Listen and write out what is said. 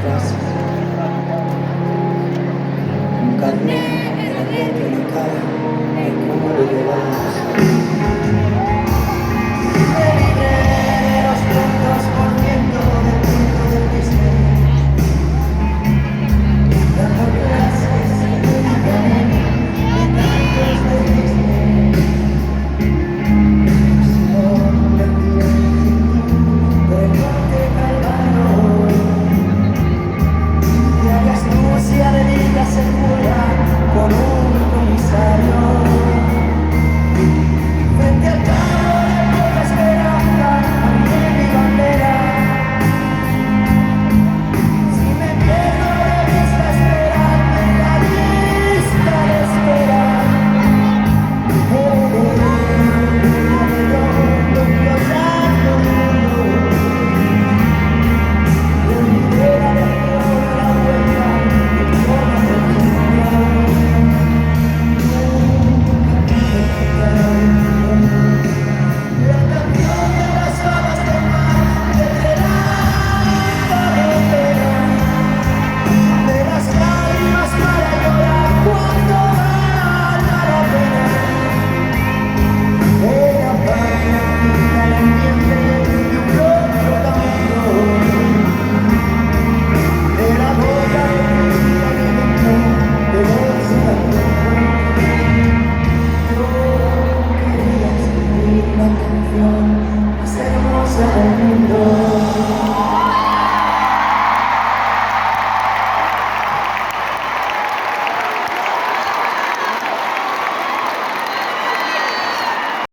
frases, un carnet de la clínica de cómo lo llevamos. Me libré de los 30% del punto del business, dando clases únicamente de tantos de Disney. No me tiré del Monte Calvario, y a la astucia dedicas el cura con un comisario. Frente al carro de poca esperanza, también mi bandera. Si me pierdo de vista, esperadme en la lista de espera. No.